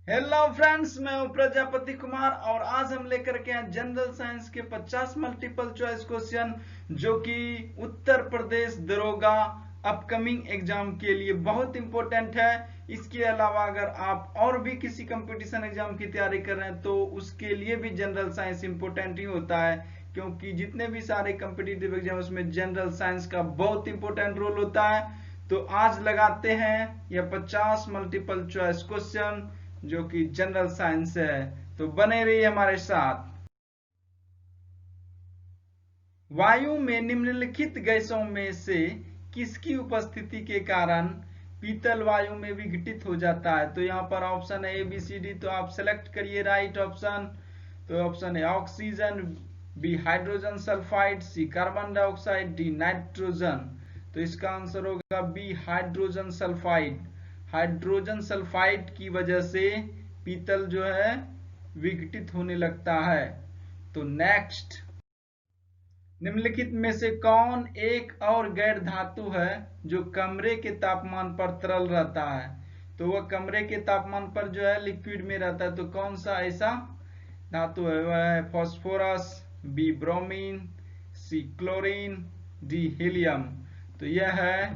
Hello friends, मैं हूं प्रजापति कुमार और आज हम लेकर के हैं जनरल साइंस के 50 मल्टीपल चॉइस क्वेश्चन जो कि उत्तर प्रदेश दरोगा अपकमिंग एग्जाम के लिए बहुत इंपॉर्टेंट है। इसके अलावा अगर आप और भी किसी कंपटीशन एग्जाम की तैयारी कर रहे हैं तो उसके लिए भी जनरल साइंस इंपॉर्टेंट ही होता है, क्योंकि जितने भी सारे कम्पिटिटिव एग्जाम उसमें जनरल साइंस का बहुत इंपॉर्टेंट रोल होता है। तो आज लगाते हैं यह 50 मल्टीपल चॉइस क्वेश्चन जो कि जनरल साइंस है, तो बने रहिए हमारे साथ। वायु में निम्नलिखित गैसों में से किसकी उपस्थिति के कारण पीतल वायु में विघटित हो जाता है? तो यहाँ पर ऑप्शन है ए बी सी डी, तो आप सेलेक्ट करिए राइट ऑप्शन। तो ऑप्शन है oxygen, B hydrogen sulphide, C carbon dioxide, D nitrogen. तो इसका आंसर होगा B hydrogen sulphide. Hydrogen sulphide की वजह से पीतल जो है विघटित होने लगता है। तो नेक्स्ट, निम्नलिखित में से कौन एक और गैर धातु है जो कमरे के तापमान पर तरल रहता है? तो वह कमरे के तापमान पर जो है लिक्विड में रहता है। तो कौन सा ऐसा धातु है? वह है फॉस्फोरस, बी ब्रोमीन, सी क्लोरीन, डी हीलियम। तो यह है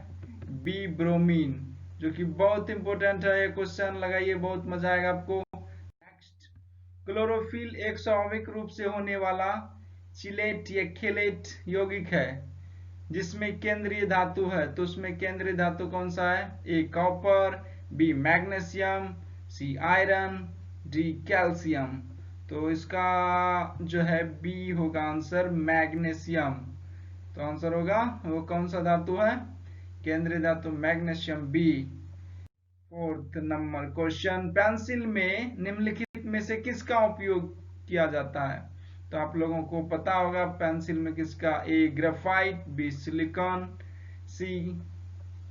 बी ब्रोमीन, जो कि बहुत इंपॉर्टेंट है। ये क्वेश्चन लगाइए, बहुत मजा आएगा आपको। नेक्स्ट, क्लोरोफिल एक स्वाभाविक रूप से होने वाला चिलेट या खेलेट यौगिक है जिसमें केंद्रीय धातु है। तो उसमें केंद्रीय धातु कौन सा है? A copper, B magnesium, C iron, D calcium. तो इसका जो है बी होगा आंसर, मैग्नीशियम। तो आंसर होगा वो कौन सा धातु है? केंद्रीय धातु magnesium, B. Fourth number question, pencil में निम्नलिखित में से किसका उपयोग किया जाता है? तो आप लोगों को पता होगा पेंसिल में किसका, ए ग्रेफाइट, बी सिलिकॉन, सी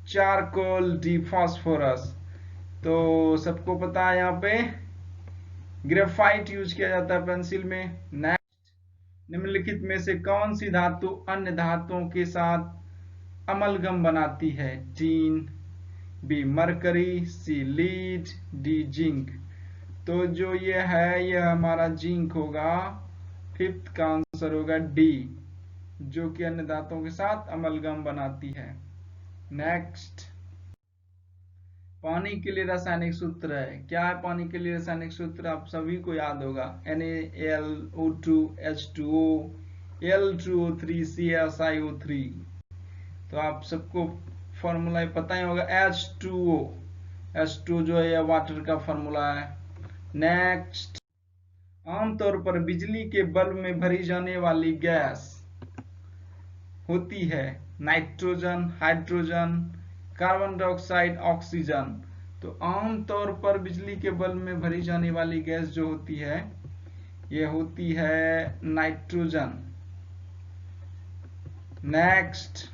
चारकोल, डी फास्फोरस। तो सबको पता है यहाँ पे ग्रेफाइट यूज किया जाता है पेंसिल में। नेक्स्ट, निम्नलिखित में से कौन सी धातु अन्य धातुओं के साथ अमलगम बनाती है? टीन, बी मरकरी, सी लीड, डी जिंक। तो जो ये है यह हमारा जिंक होगा। फिफ्थ का आंसर होगा डी, जो कि अन्य धातुओं के साथ अमलगम बनाती है। नेक्स्ट, पानी के लिए रासायनिक सूत्र है। क्या है पानी के लिए रासायनिक सूत्र? आप सभी को याद होगा, NaLO2 H2O Al2O3 CSiO3। तो आप सबको फॉर्मूला पता ही होगा, H2O। H2 जो है वाटर का फॉर्मूला है। नेक्स्ट, आमतौर पर बिजली के बल्ब में भरी जाने वाली गैस होती है nitrogen, hydrogen, carbon dioxide, oxygen. तो आमतौर पर बिजली के बल्ब में भरी जाने वाली गैस जो होती है यह होती है नाइट्रोजन। नेक्स्ट,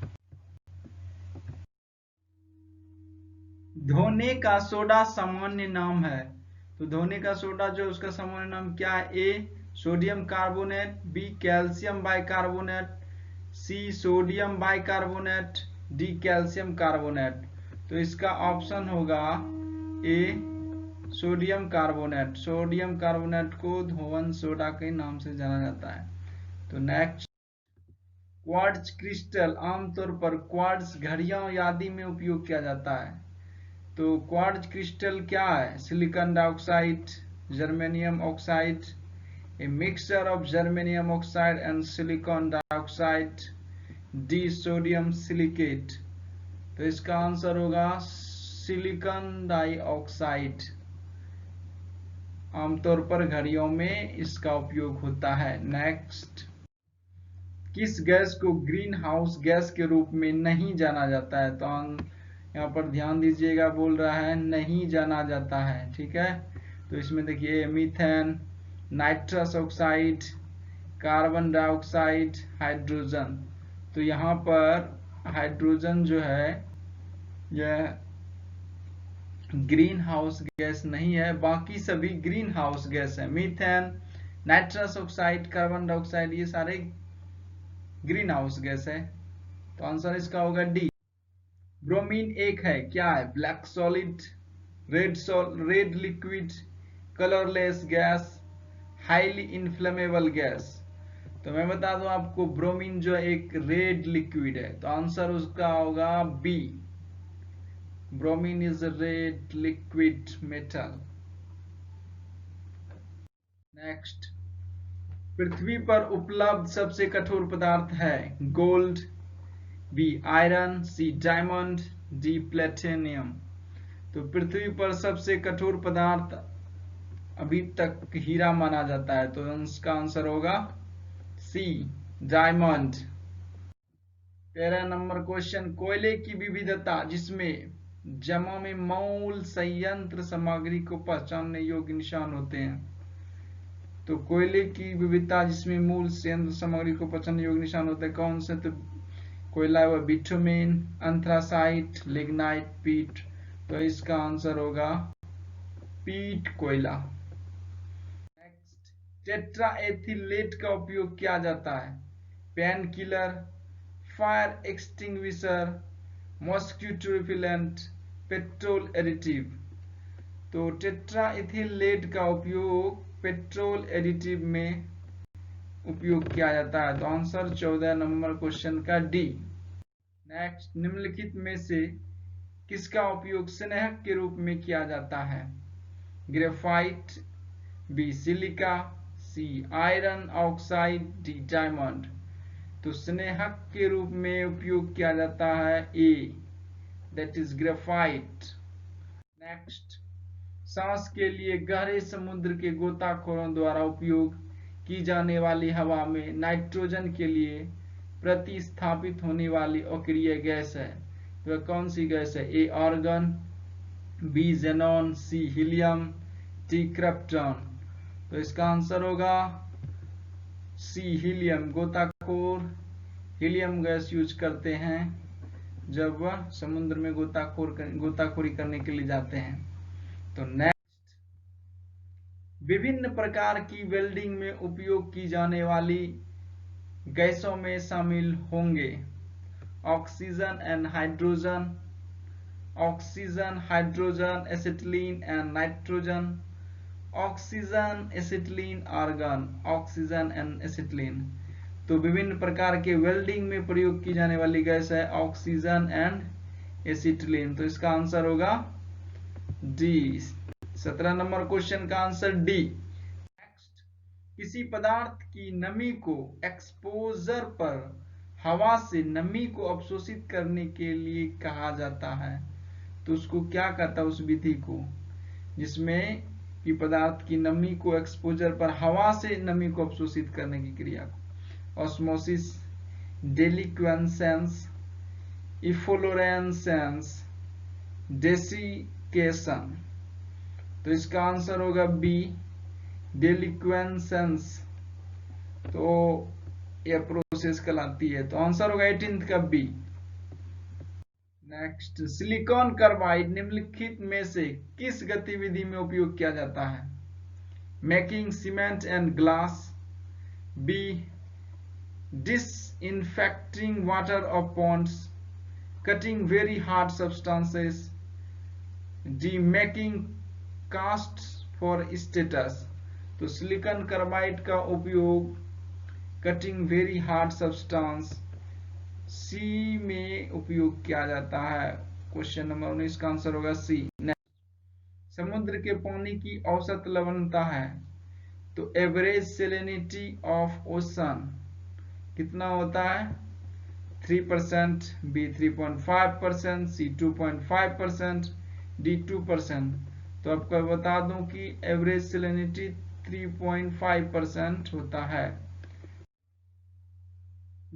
धोने का सोडा सामान्य नाम है। तो धोने का सोडा जो उसका सामान्य नाम क्या है? A sodium carbonate, B calcium bicarbonate, C sodium bicarbonate, D calcium carbonate. तो इसका ऑप्शन होगा A sodium carbonate. Sodium carbonate को धोवन सोडा के नाम से जाना जाता है। तो नेक्स्ट, क्वार्ट्ज क्रिस्टल आमतौर पर क्वार्ट्ज घड़ियों आदि में उपयोग किया जाता है। तो क्वार्ट्ज क्रिस्टल क्या है? Silicon dioxide, germanium oxide, a mixture of germanium oxide and silicon dioxide, D sodium silicate. तो इसका आंसर होगा सिलिकॉन डाइऑक्साइड। आमतौर पर घड़ियों में इसका उपयोग होता है। नेक्स्ट, किस गैस को ग्रीन हाउस गैस के रूप में नहीं जाना जाता है? तो यहाँ पर ध्यान दीजिएगा, बोल रहा है नहीं जाना जाता है, ठीक है। तो इसमें देखिए methane, nitrous oxide, carbon dioxide, hydrogen. तो यहाँ पर हाइड्रोजन जो है यह ग्रीन हाउस गैस नहीं है, बाकी सभी ग्रीन हाउस गैस है। Methane, nitrous oxide, carbon dioxide, ये सारे ग्रीन हाउस गैस है। तो आंसर इसका होगा डी। ब्रोमीन एक है, क्या है? Black solid, red liquid, colourless gas, highly inflammable gas. तो मैं बता दूं आपको, ब्रोमीन जो एक रेड लिक्विड है, तो आंसर उसका होगा B. Bromine is a red liquid metal. Next, पृथ्वी पर उपलब्ध सबसे कठोर पदार्थ है gold, B iron, C diamond, D platinum. तो पृथ्वी पर सबसे कठोर पदार्थ अभी तक हीरा माना जाता है, तो इसका आंसर होगा सी डायमंड। 13 नंबर क्वेश्चन, कोयले की विविधता जिसमें जमा में मूल संयंत्र सामग्री को पहचानने योग्य निशान होते हैं। तो कोयले की विविधता जिसमें मूल संयंत्र सामग्री को पहचानने योग्य निशान होते हैं, कौन से? तो कोयला है बिटुमेन, एंथ्रासाइट, लिग्नाइट, पीट। तो इसका आंसर होगा पीट कोयला। नेक्स्ट, टेट्राएथिलेट का उपयोग किया जाता है pain killer, fire extinguisher, mosquito repellent, petrol additive. तो टेट्राएथिलेट का उपयोग पेट्रोल एडिटिव में उपयोग किया जाता है, तो आंसर 14 नंबर क्वेश्चन का डी। नेक्स्ट, निम्नलिखित में से किसका उपयोग स्नेहक के रूप में किया जाता है? Graphite, B silica, C iron oxide, D diamond. तो स्नेहक के रूप में उपयोग किया जाता है A, that is graphite. Next, सांस के लिए गहरे समुद्र के गोताखोरों द्वारा उपयोग की जाने वाली हवा में नाइट्रोजन के लिए प्रतिस्थापित होने वाली अक्रिय गैस है। तो कौन सी गैस है? ए आर्गन, बी जेनॉन, सी हीलियम, डी क्रिप्टॉन। तो इसका आंसर होगा सी हीलियम। गोताखोर हीलियम गैस यूज करते हैं जब वह समुद्र में गोताखोरी करने के लिए जाते हैं। तो नेक्स्ट, विभिन्न प्रकार की वेल्डिंग में उपयोग की जाने वाली गैसों में शामिल होंगे oxygen and hydrogen, oxygen, hydrogen, acetylene and nitrogen, oxygen, acetylene, argon, oxygen and acetylene. तो विभिन्न प्रकार के वेल्डिंग में प्रयोग की जाने वाली गैस है ऑक्सीजन एंड एसिटिलीन। तो इसका आंसर होगा डी। 17 नंबर क्वेश्चन का आंसर डी। नेक्स्ट, किसी पदार्थ की नमी को एक्सपोजर पर हवा से नमी को अवशोषित करने के लिए कहा जाता है। तो उसको क्या कहता है? उस विधि को जिसमें कि पदार्थ की नमी को एक्सपोजर पर हवा से नमी को अवशोषित करने की क्रिया को ऑस्मोसिस, डेलिक्वेसेंस, इफ्लोरेसेंस, डेसिकेशन। तो इसका आंसर होगा बी, डेलिक्वेसेंस। तो यह प्रोसेस कहलाती है, तो आंसर होगा 18 का बी। नेक्स्ट, सिलिकॉन कार्बाइड निम्नलिखित में से किस गतिविधि में उपयोग किया जाता है? Making cement and glass, B disinfecting water of ponds, cutting very hard substances, D making cast for statues. तो सिलिकॉन कार्बाइड का उपयोग cutting very hard substance C में उपयोग किया जाता है। क्वेश्चन नंबर 19 का आंसर होगा सी। समुद्र के पानी की औसत लवणता है, तो एवरेज सैलिनिटी ऑफ ओशन कितना होता है? 3%, बी 3.5%, सी 2.5%, डी 2%। तो आपको बता दूं कि एवरेज सैलिनिटी 3.5% होता है।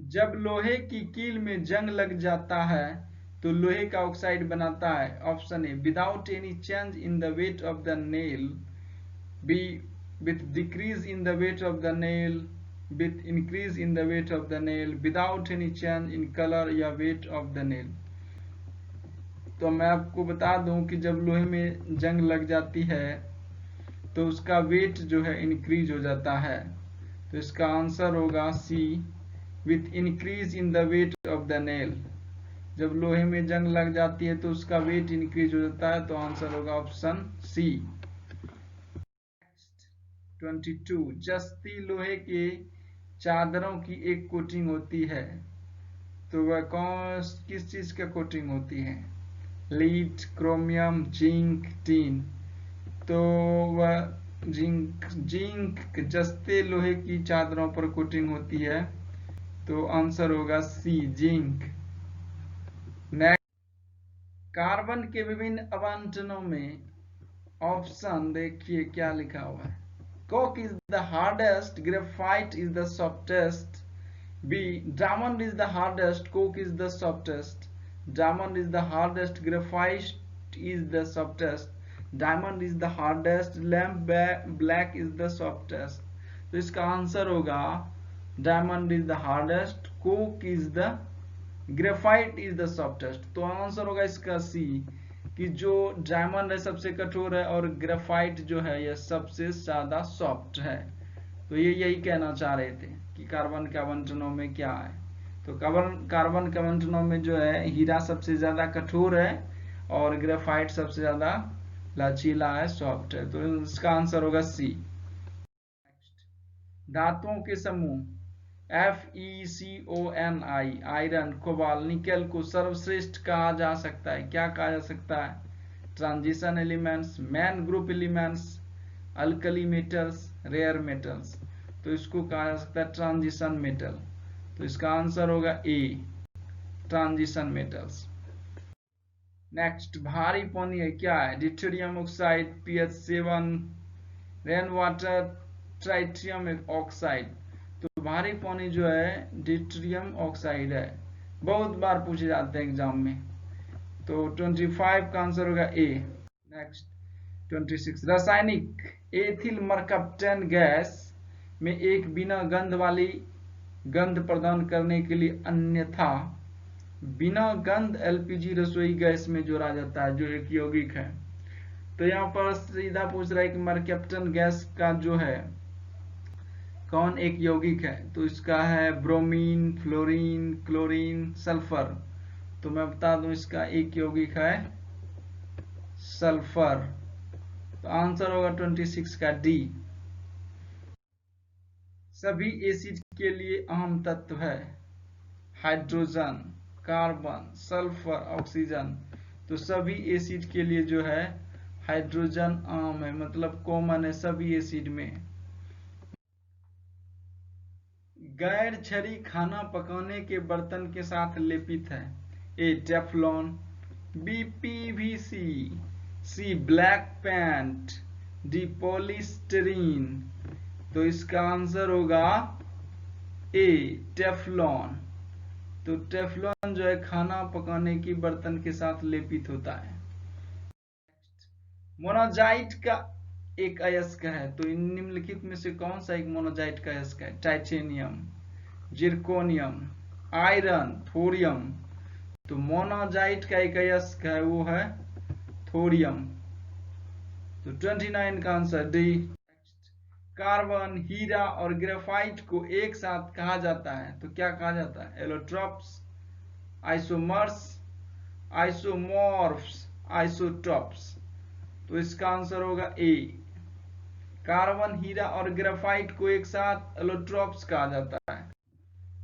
जब लोहे की कील में जंग लग जाता है तो लोहे का ऑक्साइड बनाता है। Option A, without any change in the weight of the nail, B with decrease in the weight of the nail, with increase in the weight of the nail, without any change in colour या wait of the nail. तो मैं आपको बता दूं कि जब लोहे में जंग लग जाती है तो उसका वेट जो है इंक्रीज हो जाता है। तो इसका आंसर होगा C, with increase in the weight of the nail. जब लोहे में जंग लग जाती है तो उसका वेट इंक्रीज हो जाता है, तो आंसर होगा ऑप्शन सी। 22 जस्ती लोहे के चादरों की एक कोटिंग होती है, तो वह किस चीज का कोटिंग होती है? Lead, chromium, zinc, tin. तो वह जिंक जस्ते लोहे की चादरों पर कोटिंग होती है, तो आंसर होगा सी, जिंक। नेक्स्ट, कार्बन के विभिन्न आवंटनों में ऑप्शन देखिए क्या लिखा हुआ है। Coke is the hardest, graphite is the softest. B, diamond is the hardest, coke is the softest. Diamond is the hardest, graphite is the softest. Diamond is the hardest, lamp black is the softest. तो इसका answer होगा diamond is the hardest, coke is the, graphite is the softest. तो answer होगा इसका सी, कि जो diamond है सबसे कठोर है और ग्रेफाइट जो है यह सबसे ज्यादा सॉफ्ट है। तो ये यही कहना चाह रहे थे कि कार्बन के आवंटनों में क्या है। तो कार्बन के आवंटनों में जो है हीरा सबसे ज्यादा कठोर है और ग्रेफाइट सबसे ज्यादा लचीला है, सॉफ्ट है। तो इसका आंसर होगा सी। धातुओं के समूह FeCONI, आयरन, कोबाल, निकेल को सर्वश्रेष्ठ कहा जा सकता है। क्या कहा जा सकता है? Transition elements, main group elements, alkali metals, rare metals. तो इसको कहा जा सकता है ट्रांजिशन मेटल। तो इसका आंसर होगा ए, ट्रांजिशन मेटल्स। नेक्स्ट, भारी पानी है क्या है? Deuterium oxide, PH7, rain water, tritium oxide. तो भारी पानी जो है डिट्रियम ऑक्साइड है, बहुत बार पूछे जाते हैं एग्जाम में। तो 25 का आंसर होगा ए। नेक्स्ट 26, रासायनिक एथिल मरकप्टेन गैस में एक बिना गंध वाली गंध प्रदान करने के लिए अन्यथा बिना गंध LPG रसोई गैस में जोड़ा जाता है, जो एक यौगिक है। तो यहाँ पर सीधा पूछ रहा है कि मरकप्टेन गैस का जो है कौन एक यौगिक है? तो इसका है ब्रोमीन, फ्लोरीन, क्लोरीन, सल्फर। तो मैं बता दूं इसका एक यौगिक है सल्फर। तो आंसर होगा 26 का डी। सभी एसिड के लिए अहम तत्व है हाइड्रोजन, कार्बन, सल्फर, ऑक्सीजन। तो सभी एसिड के लिए जो है हाइड्रोजन आम है, मतलब कॉमन है सभी एसिड में। गैर छड़ी खाना पकाने के बर्तन के साथ लेपित है। ए, टेफ्लॉन, बी, PVC, सी, ब्लैक पेंट, डी, पॉलीस्टीरीन। तो इसका आंसर होगा ए, टेफ्लॉन। तो टेफ्लॉन जो है खाना पकाने की बर्तन के साथ लेपित होता है। मोनाजाइट का एक अयस्क है, तो इन निम्नलिखित में से कौन सा एक मोनाजाइट का अयस्क है? Titanium, zirconium, iron, thorium. तो मोनाजाइट का एक अयस्क है, वो है थोरियम। तो 29 का आंसर डी। कार्बन, हीरा और ग्रेफाइट को एक साथ कहा जाता है, तो क्या कहा जाता है? Allotropes, isomers, isomorphs, isotopes. तो इसका आंसर होगा ए, कार्बन, हीरा और ग्रेफाइट को एक साथ एलोट्रोप्स कहा जाता है।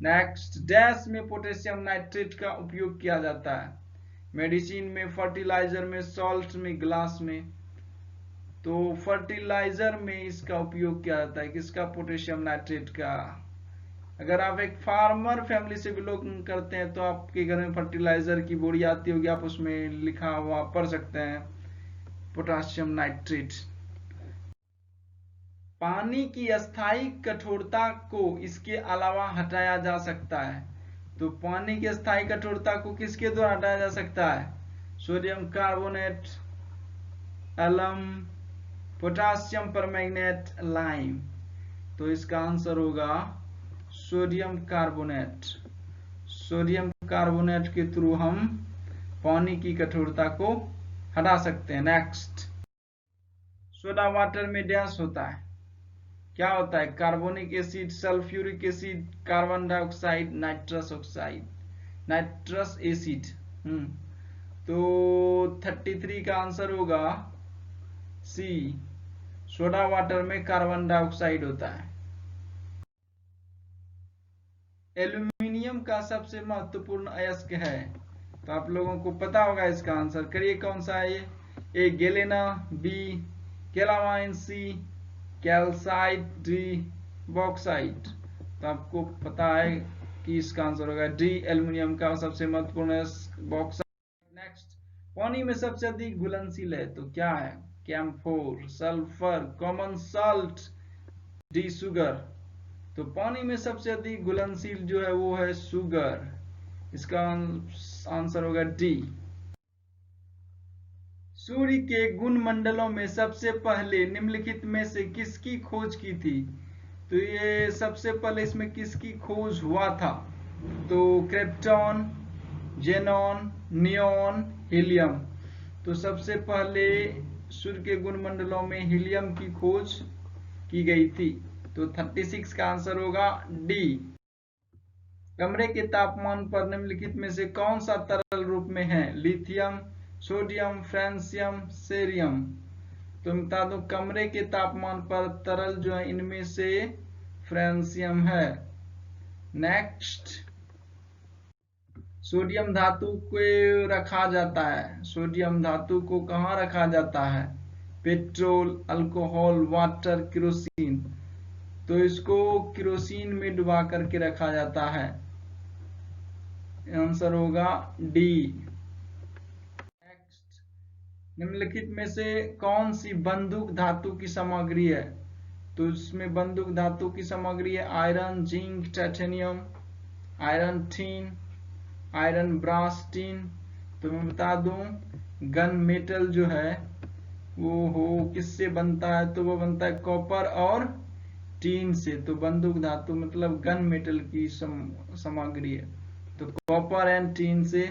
नेक्स्ट, डैश में पोटेशियम नाइट्रेट का उपयोग किया जाता है? मेडिसिन में, फर्टिलाइजर में, सॉल्ट में, ग्लास में। तो फर्टिलाइजर में इसका उपयोग किया जाता है, किसका? पोटेशियम नाइट्रेट का। अगर आप एक फार्मर फैमिली से बिलोंग करते हैं तो आपके घर में फर्टिलाइजर की बोरी आती होगी, आप उसमें लिखा हुआ पढ़ सकते हैं पोटेशियम नाइट्रेट। पानी की अस्थायी कठोरता को इसके अलावा हटाया जा सकता है। तो पानी की अस्थायी कठोरता को किसके द्वारा हटाया जा सकता है? Sodium carbonate, alum, potassium permanganate, lime. तो इसका आंसर होगा सोडियम कार्बोनेट। सोडियम कार्बोनेट के थ्रू हम पानी की कठोरता को हटा सकते हैं। नेक्स्ट, सोडा वाटर में डैश होता है, क्या होता है? Carbonic acid, sulphuric acid, carbon dioxide, nitrous oxide, nitrous acid. तो 33 का आंसर होगा सी, सोडा वाटर में कार्बन डाइऑक्साइड होता है। एल्यूमिनियम का सबसे महत्वपूर्ण अयस्क है, तो आप लोगों को पता होगा इसका आंसर। करिए कौन सा है ये? ए गैलेना, बी कैलामाइन, सी कैल्साइट, डी बॉक्साइट। तो आपको पता है कि इसका आंसर होगा डी, एल्यूमिनियम का सबसे महत्वपूर्ण बॉक्साइट। नेक्स्ट, पानी में सबसे अधिक घुलनशील है तो क्या है? Camphor, sulphur, common salt, D sugar. तो पानी में सबसे अधिक घुलनशील जो है वो है सुगर। इसका आंसर होगा डी। सूर्य के गुण मंडलों में सबसे पहले निम्नलिखित में से किसकी खोज की थी? तो ये सबसे पहले इसमें किसकी खोज हुआ था? तो क्रिप्टॉन, जेनॉन, नियोन, हीलियम। तो सबसे पहले सूर्य के गुण मंडलों में हीलियम की खोज की गई थी। तो 36 का आंसर होगा डी। कमरे के तापमान पर निम्नलिखित में से कौन सा तरल रूप में है? Lithium, sodium, francium, cerium. तो मैं बता दूं, कमरे के तापमान पर तरल जो है इनमें से फ्रांसियम है। नेक्स्ट, सोडियम धातु को रखा जाता है। सोडियम धातु को कहाँ रखा जाता है? Petrol, alcohol, water, kerosene. तो इसको केरोसिन में डुबा करके रखा जाता है। आंसर होगा डी। नेक्स्ट, निम्नलिखित में से कौन सी बंदूक धातु की सामग्री है? तो इसमें बंदूक धातु की सामग्री है iron, zinc, titanium, iron tin, iron brass tin. तो मैं बता दूं, गन मेटल जो है वो किससे बनता है? तो वो बनता है कॉपर और टीन से। तो बंदूक धातु मतलब गन मेटल की सामग्री है, तो कॉपर एंड टीन से।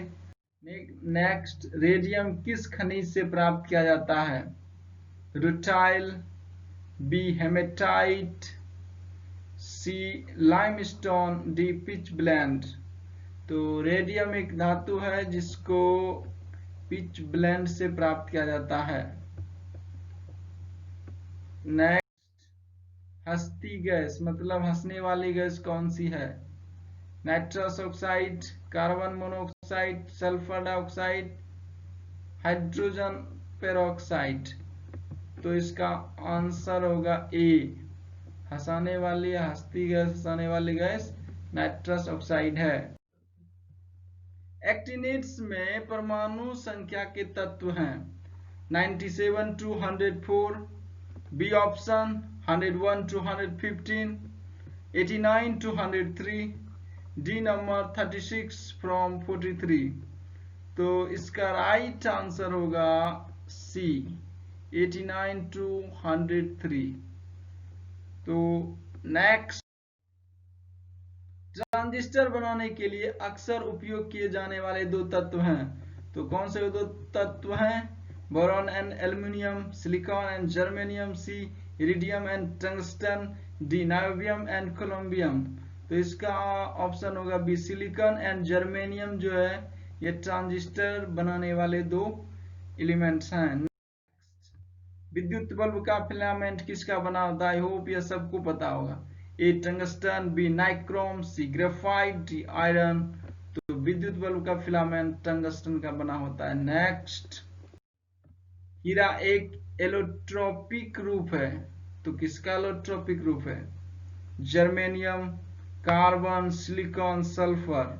नेक्स्ट, रेडियम किस खनिज से प्राप्त किया जाता है? रूटाइल, बी हेमेटाइट, सी लाइमस्टोन, डी पिच ब्लेंड। तो रेडियम एक धातु है जिसको पिच ब्लेंड से प्राप्त किया जाता है। नेक्स्ट, हंसती गैस मतलब हंसने वाली गैस कौन सी है? Nitrous oxide, carbon monoxide, sulphur dioxide, hydrogen peroxide. तो इसका आंसर होगा ए, हंसाने वाली हंसती गैस, हंसाने वाली गैस नाइट्रस ऑक्साइड है। एक्टिनेट्स में परमाणु संख्या के तत्व हैं 97 to 104, B option 101 to 115, 89 to 103, D number 36 from 43। तो इसका राइट आंसर होगा सी, 89 to 103। तो नेक्स्ट, ट्रांजिस्टर बनाने के लिए अक्सर उपयोग किए जाने वाले दो तत्व हैं। तो कौन से दो तत्व हैं? Boron and aluminium, silicon and germanium, C iridium and tungsten, D niobium and columbium. तो इसका ऑप्शन होगा बी, सिलिकॉन एंड जर्मेनियम जो है ये ट्रांजिस्टर बनाने वाले दो एलिमेंट्स हैं। विद्युत बल्ब का फिलामेंट किसका बना होता है? आई होप यह सबको पता होगा। ए टंगस्टन, बी नाइक्रोम, सी ग्रेफाइट, डी आयरन। तो विद्युत बल्ब का फिलामेंट टंगस्टन का बना होता है। नेक्स्ट, हीरा एक एलोट्रोपिक रूप है, तो किसका एलोट्रोपिक रूप है? Germanium, carbon, silicon, sulphur.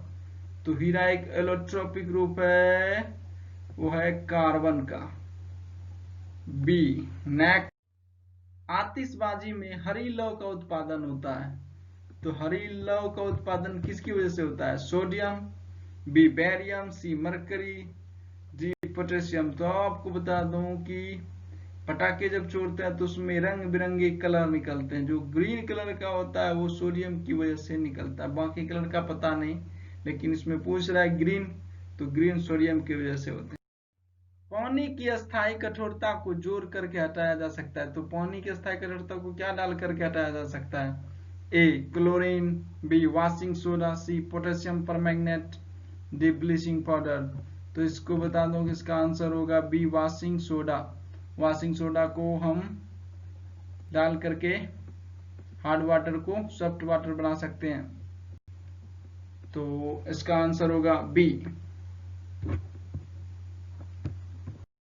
तो हीरा एक एलोट्रोपिक रूप है, वो है कार्बन का, बी। नेक्स्ट, आतिशबाजी में हरी लौ का उत्पादन होता है, तो हरी लौ का उत्पादन किसकी वजह से होता है? Sodium, B barium, C Mercury, D potassium. तो आपको बता दूं कि पटाखे जब छोड़ते हैं तो उसमें रंग बिरंगे कलर निकलते हैं। जो ग्रीन कलर का होता है वो सोडियम की वजह से निकलता है, बाकी कलर का पता नहीं, लेकिन इसमें पूछ रहा है ग्रीन, तो ग्रीन सोडियम की वजह से होते हैं। पानी की अस्थायी कठोरता को जोड़ करके हटाया जा सकता है, तो पानी की अस्थायी कठोरता को क्या डाल करके हटाया जा सकता है? A chlorine, B washing soda, C potassium permanganate, D bleaching powder. तो इसको बता दो कि इसका आंसर होगा B washing soda. Washing soda को हम डाल करके हार्ड वाटर को सॉफ्ट वाटर बना सकते हैं। तो इसका आंसर होगा बी।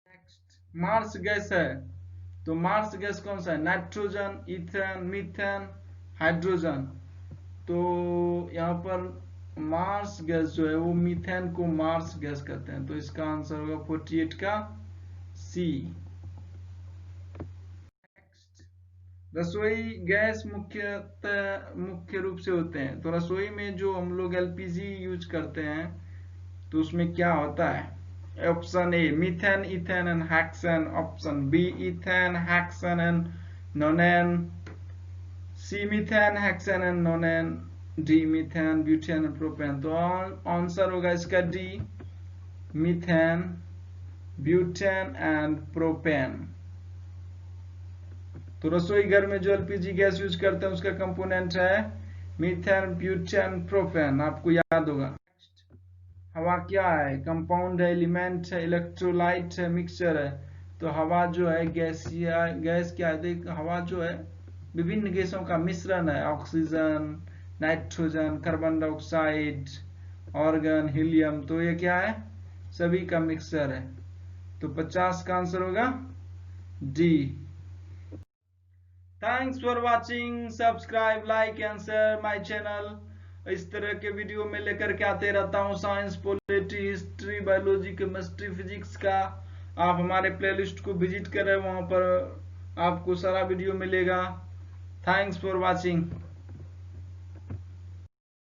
नेक्स्ट मार्स गैस है, तो मार्स गैस कौन सा है? Nitrogen, ethane, methane, hydrogen. तो यहाँ पर मार्स गैस जो है वो मीथेन को मार्स गैस कहते हैं, तो इसका आंसर होगा 48 का सी। रसोई गैस मुख्य रूप से होते हैं, तो रसोई में जो हम लोग एलपीजी यूज करते हैं तो उसमें क्या होता है? Option A methane, ethane and hexane, option B ethane, hexane and nonane, C methane, hexane and nonane, D methane, butane and propane. तो आंसर होगा इसका D, methane, butane and propane. तो रसोई घर में जो एलपीजी गैस यूज करते हैं उसका कंपोनेंट है मीथेन, ब्यूटेन, प्रोपेन, आपको याद होगा। हवा क्या है? कंपाउंड है, एलिमेंट है, इलेक्ट्रोलाइट है, मिक्सचर है। तो हवा जो है गैस क्या है? हवा जो है विभिन्न गैसों का मिश्रण है, oxygen, nitrogen, carbon dioxide, organ, helium. तो ये क्या है? सभी का मिक्सचर है। तो 50 का आंसर होगा D. Thanks for watching, subscribe, like and share my channel. इस तरह के वीडियो में लेकर के आते रहता हूँ science, polity, history, biology, chemistry, physics का। आप हमारे प्लेलिस्ट को विजिट करें, वहां पर आपको सारा वीडियो मिलेगा। Thanks for watching.